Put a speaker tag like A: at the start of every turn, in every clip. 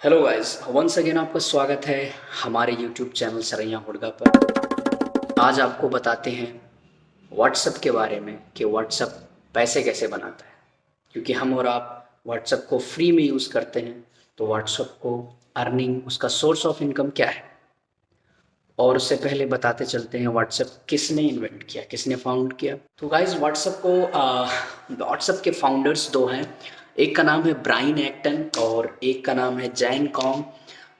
A: Hello guys, once again आपका स्वागत है हमारे यूट्यूब चैनल सरैया हुड़गा पर। आज आपको बताते हैं व्हाट्सएप के बारे में कि व्हाट्सएप पैसे कैसे बनाता है। क्योंकि हम और आप व्हाट्सएप को फ्री में यूज़ करते हैं, तो व्हाट्सएप को अर्निंग, उसका सोर्स ऑफ इनकम क्या है। और उससे पहले बताते चलते हैं व्हाट्सएप किसने इन्वेंट किया, किसने फाउंड किया। तो गाइस, व्हाट्सएप के फाउंडर्स दो हैं। एक का नाम है ब्रायन एक्टन और एक का नाम है जैन कॉम।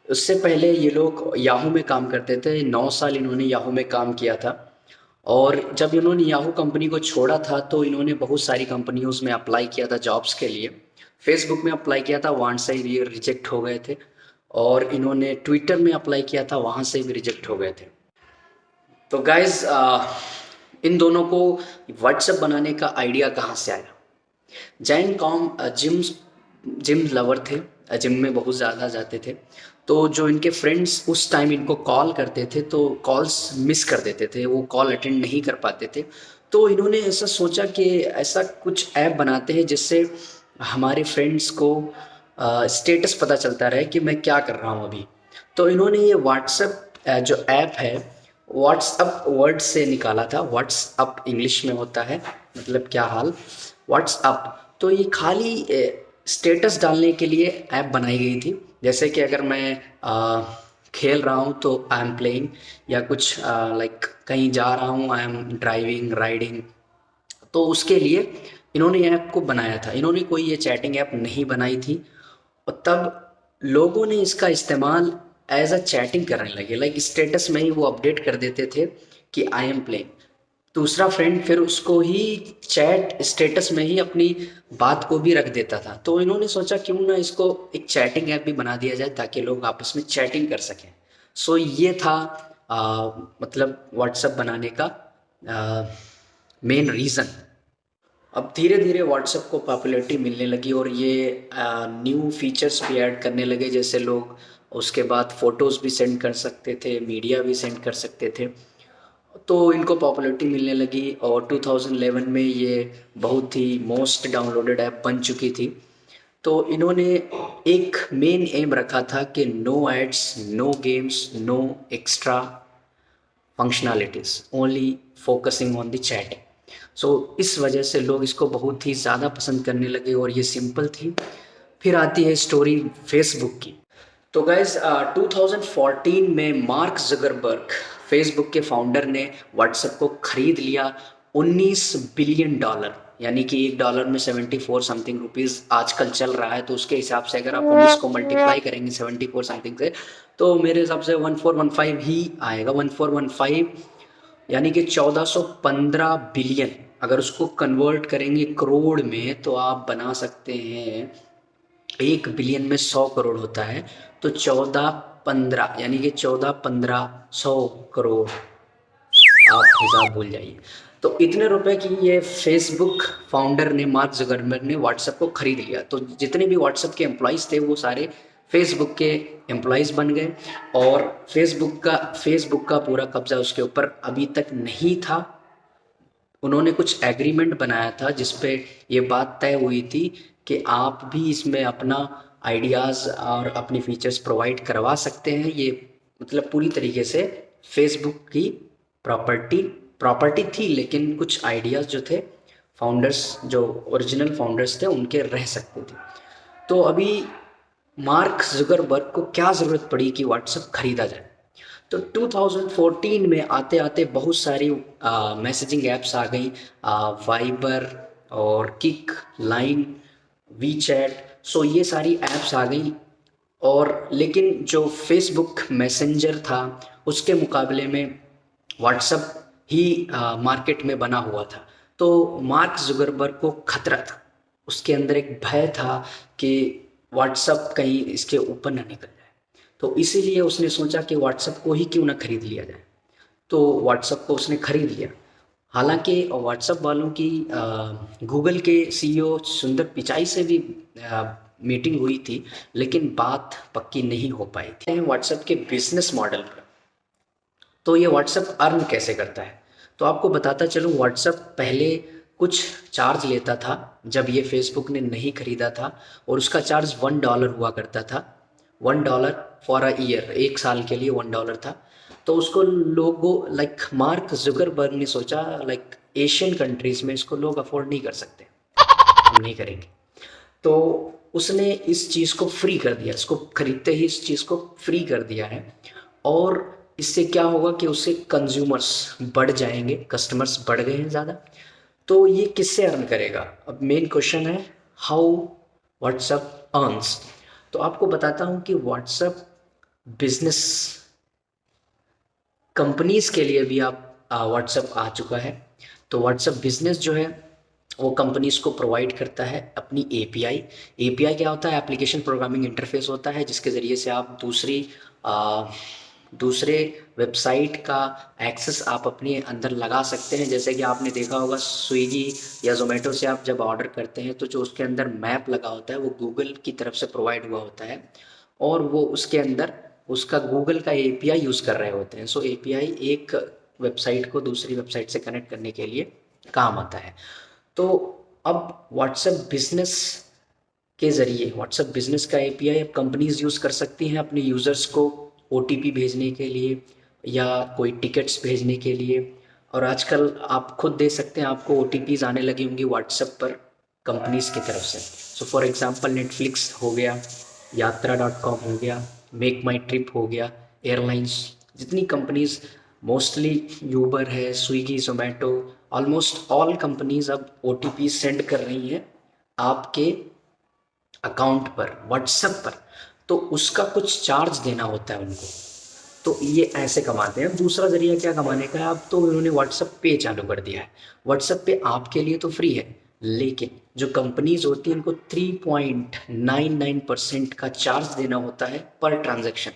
A: उससे पहले ये लोग याहू में काम करते थे। 9 साल इन्होंने याहू में काम किया था। और जब इन्होंने याहू कंपनी को छोड़ा था तो इन्होंने बहुत सारी कंपनियों में अप्लाई किया था जॉब्स के लिए। फेसबुक में अप्लाई किया था, वहाँ से ये रिजेक्ट हो गए थे। और इन्होंने ट्विटर में अप्लाई किया था, वहाँ से भी रिजेक्ट हो गए थे। तो गाइज, इन दोनों को व्हाट्सएप बनाने का आइडिया कहाँ से आया। जैन कॉम जिम लवर थे, जिम में बहुत ज़्यादा जाते थे। तो जो इनके फ्रेंड्स उस टाइम इनको कॉल करते थे तो कॉल्स मिस कर देते थे, वो कॉल अटेंड नहीं कर पाते थे। तो इन्होंने ऐसा सोचा कि ऐसा कुछ ऐप बनाते हैं जिससे हमारे फ्रेंड्स को स्टेटस पता चलता रहे कि मैं क्या कर रहा हूँ अभी। तो इन्होंने ये व्हाट्सएप जो ऐप है, व्हाट्सअप वर्ड से निकाला था। व्हाट्सअप इंग्लिश में होता है मतलब क्या हाल, व्हाट्सअप। तो ये खाली स्टेटस डालने के लिए ऐप बनाई गई थी। जैसे कि अगर मैं खेल रहा हूँ तो आई एम प्लेइंग, या कुछ लाइक कहीं जा रहा हूँ, आई एम ड्राइविंग राइडिंग। तो उसके लिए इन्होंने ऐप को बनाया था। इन्होंने कोई ये चैटिंग ऐप नहीं बनाई थी। और तब लोगों ने इसका इस्तेमाल एज अ चैटिंग करने लगे। लाइक स्टेटस में ही वो अपडेट कर देते थे कि आई एम प्लेइंग। दूसरा फ्रेंड फिर उसको ही चैट स्टेटस में ही अपनी बात को भी रख देता था। तो इन्होंने सोचा क्यों ना इसको एक चैटिंग ऐप भी बना दिया जाए ताकि लोग आपस में चैटिंग कर सकें। सो ये था मतलब व्हाट्सएप बनाने का मेन रीज़न। अब धीरे धीरे व्हाट्सएप को पॉपुलैरिटी मिलने लगी और ये न्यू फीचर्स भी ऐड करने लगे। जैसे लोग उसके बाद फ़ोटोज़ भी सेंड कर सकते थे, मीडिया भी सेंड कर सकते थे। तो इनको पॉपुलैरिटी मिलने लगी और 2011 में ये बहुत ही मोस्ट डाउनलोडेड ऐप बन चुकी थी। तो इन्होंने एक मेन एम रखा था कि no ads, no games, no extra functionalities, only focusing on the chatting. So इस वजह से लोग इसको बहुत ही ज़्यादा पसंद करने लगे और ये सिंपल थी। फिर आती है स्टोरी फेसबुक की। तो गाइज, 2014 में मार्क ज़ुकरबर्ग, फेसबुक के फाउंडर ने व्हाट्सएप को खरीद लिया। 19 बिलियन डॉलर, यानी कि $1 में 74 समथिंग रुपीज़ आजकल चल रहा है। तो उसके हिसाब से अगर आप 19 को मल्टीप्लाई करेंगे 74 समथिंग से, तो मेरे हिसाब से 1415 ही आएगा। 1415 यानी कि 1415 बिलियन। अगर उसको कन्वर्ट करेंगे करोड़ में तो आप बना सकते हैं 1 बिलियन में 100 करोड़ होता है। तो 1415 यानी कि 14-15-100 करोड़, आप हिसाब भूल जाइए। तो इतने रुपए की ये फेसबुक फाउंडर ने, मार्क जुकरबर्ग ने व्हाट्सएप को खरीद लिया। तो जितने भी व्हाट्सएप के एम्प्लॉयज़ थे वो सारे फेसबुक के एम्प्लॉयज़ बन गए। और फेसबुक का पूरा कब्जा उसके ऊपर अभी तक नहीं था। उन्होंने कुछ एग्रीमेंट बनाया था जिस पे ये बात तय हुई थी कि आप भी इसमें अपना आइडियाज़ और अपनी फीचर्स प्रोवाइड करवा सकते हैं। ये मतलब पूरी तरीके से फेसबुक की प्रॉपर्टी प्रॉपर्टी थी, लेकिन कुछ आइडियाज़ जो थे, फाउंडर्स जो ओरिजिनल फाउंडर्स थे उनके रह सकते थे। तो अभी मार्क जुकरबर्ग को क्या ज़रूरत पड़ी कि व्हाट्सएप खरीदा जाए। तो 2014 में आते आते बहुत सारी मैसेजिंग ऐप्स आ गई, वाइबर और किक, लाइन, वी चैट। सो ये सारी ऐप्स आ गई। और लेकिन जो फेसबुक मैसेंजर था उसके मुकाबले में व्हाट्सएप ही मार्केट में बना हुआ था। तो मार्क जुकरबर्ग को खतरा था, उसके अंदर एक भय था कि व्हाट्सएप कहीं इसके ऊपर ना निकल जाए। तो इसीलिए उसने सोचा कि व्हाट्सएप को ही क्यों ना खरीद लिया जाए। तो व्हाट्सएप को उसने खरीद लिया। हालांकि व्हाट्सएप वालों की गूगल के सीईओ सुंदर पिचाई से भी मीटिंग हुई थी, लेकिन बात पक्की नहीं हो पाई थी। व्हाट्सएप के बिजनेस मॉडल पर, तो ये व्हाट्सएप अर्न कैसे करता है, तो आपको बताता चलूँ। व्हाट्सएप पहले कुछ चार्ज लेता था जब ये फेसबुक ने नहीं खरीदा था, और उसका चार्ज $1 हुआ करता था। $1 फॉर अ ईयर, 1 साल के लिए $1 था। तो उसको लोगों लाइक मार्क जुकरबर्ग ने सोचा लाइक एशियन कंट्रीज़ में इसको लोग अफोर्ड नहीं कर सकते, हम नहीं करेंगे। तो उसने इस चीज़ को फ्री कर दिया, इसको खरीदते ही इस चीज़ को फ्री कर दिया है। और इससे क्या होगा कि उससे कंज्यूमर्स बढ़ जाएंगे, कस्टमर्स बढ़ गए हैं ज़्यादा। तो ये किससे अर्न करेगा? अब मेन क्वेश्चन है हाउ व्हाट्सएप अर्न्स। तो आपको बताता हूँ कि व्हाट्सएप बिजनेस कंपनीज के लिए भी आप व्हाट्सएप आ चुका है। तो व्हाट्सएप बिजनेस जो है वो कंपनीज को प्रोवाइड करता है अपनी एपीआई। एपीआई क्या होता है? एप्लीकेशन प्रोग्रामिंग इंटरफेस होता है, जिसके ज़रिए से आप दूसरे वेबसाइट का एक्सेस आप अपने अंदर लगा सकते हैं। जैसे कि आपने देखा होगा स्विगी या जोमेटो से आप जब ऑर्डर करते हैं तो जो उसके अंदर मैप लगा होता है वो गूगल की तरफ से प्रोवाइड हुआ होता है, और वो उसके अंदर उसका गूगल का एपीआई यूज़ कर रहे होते हैं। सो एपीआई एक वेबसाइट को दूसरी वेबसाइट से कनेक्ट करने के लिए काम आता है। तो अब व्हाट्सएप बिजनेस के ज़रिए, व्हाट्सएप बिजनेस का एपीआई अब कंपनीज यूज़ कर सकती हैं अपने यूज़र्स को ओटीपी भेजने के लिए या कोई टिकट्स भेजने के लिए। और आजकल आप खुद दे सकते हैं, आपको ओटीपीज़ आने लगी होंगी व्हाट्सएप पर कंपनीज की तरफ से। सो फॉर एग्जांपल नेटफ्लिक्स हो गया, यात्रा.com हो गया, मेक माई ट्रिप हो गया, एयरलाइंस, जितनी कंपनीज मोस्टली यूबर है, Swiggy, Zomato, almost all companies अब ओटीपी सेंड कर रही हैं आपके अकाउंट पर, व्हाट्सएप पर। तो उसका कुछ चार्ज देना होता है उनको। तो ये ऐसे कमाते हैं। अब दूसरा जरिया क्या कमाने का है, अब तो उन्होंने व्हाट्सएप पे चालू कर दिया है। व्हाट्सएप पे आपके लिए तो फ्री है, लेकिन जो कंपनीज होती हैं उनको 3.99% का चार्ज देना होता है पर ट्रांजैक्शन।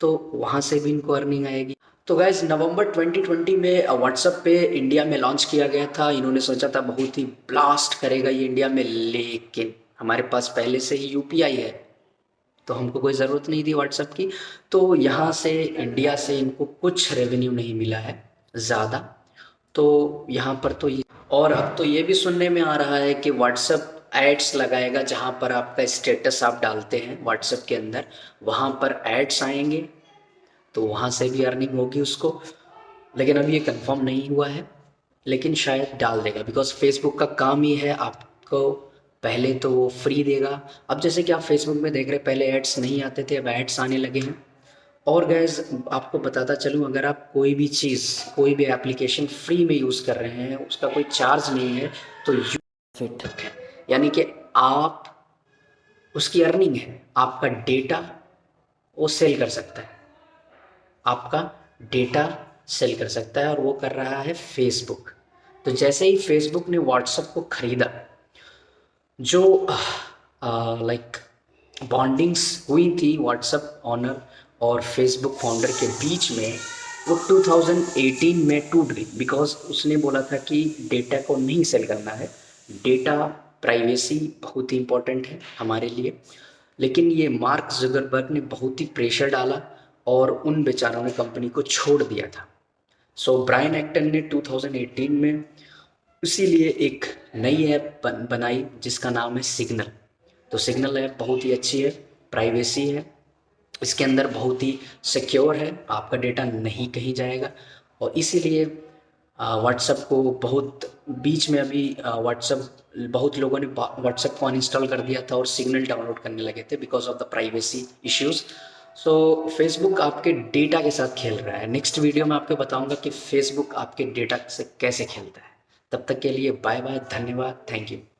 A: तो वहाँ से भी इनको अर्निंग आएगी। तो गाइज नवंबर 2020 में व्हाट्सएप पे इंडिया में लॉन्च किया गया था। इन्होंने सोचा था बहुत ही ब्लास्ट करेगा ये इंडिया में, लेकिन हमारे पास पहले से ही यूपीआई है तो हमको कोई ज़रूरत नहीं थी व्हाट्सएप की। तो यहाँ से इंडिया से इनको कुछ रेवेन्यू नहीं मिला है ज़्यादा। तो यहाँ पर तो ये, और अब तो ये भी सुनने में आ रहा है कि व्हाट्सएप एड्स लगाएगा, जहाँ पर आपका स्टेटस आप डालते हैं व्हाट्सएप के अंदर, वहाँ पर एड्स आएंगे, तो वहाँ से भी अर्निंग होगी उसको। लेकिन अभी ये कंफर्म नहीं हुआ है, लेकिन शायद डाल देगा, बिकॉज फेसबुक का काम ही है आपको पहले तो वो फ्री देगा। अब जैसे कि आप फेसबुक में देख रहे हैं, पहले एड्स नहीं आते थे, अब एड्स आने लगे हैं। और गैस आपको बताता चलूँ, अगर आप कोई भी चीज़, कोई भी एप्लीकेशन फ्री में यूज़ कर रहे हैं, उसका कोई चार्ज नहीं है, तो यू फिट है, यानी कि आप उसकी अर्निंग है, आपका डेटा वो सेल कर सकता है, आपका डेटा सेल कर सकता है, और वो कर रहा है फेसबुक। तो जैसे ही फेसबुक ने व्हाट्सएप को खरीदा, जो लाइक बॉन्डिंग्स हुई थी व्हाट्सएप ऑनर और फेसबुक फाउंडर के बीच में, वो 2018 में टूट गई, बिकॉज उसने बोला था कि डेटा को नहीं सेल करना है, डेटा प्राइवेसी बहुत ही इम्पोर्टेंट है हमारे लिए। लेकिन ये मार्क जुकरबर्ग ने बहुत ही प्रेशर डाला और उन बेचारों ने कंपनी को छोड़ दिया था। सो ब्रायन एक्टन ने 2018 में इसीलिए एक नई ऐप बनाई जिसका नाम है सिग्नल। तो सिग्नल ऐप बहुत ही अच्छी है, प्राइवेसी है, इसके अंदर बहुत ही सिक्योर है, आपका डेटा नहीं कहीं जाएगा। और इसीलिए व्हाट्सएप को बहुत बीच में अभी व्हाट्सएप बहुत लोगों ने व्हाट्सएप को अनइंस्टॉल कर दिया था और सिग्नल डाउनलोड करने लगे थे because of the privacy issues. So Facebook आपके डेटा के साथ खेल रहा है। नेक्स्ट वीडियो में आपको बताऊंगा कि फेसबुक आपके डेटा से कैसे खेलता है। तब तक के लिए बाय बाय, धन्यवाद, थैंक यू।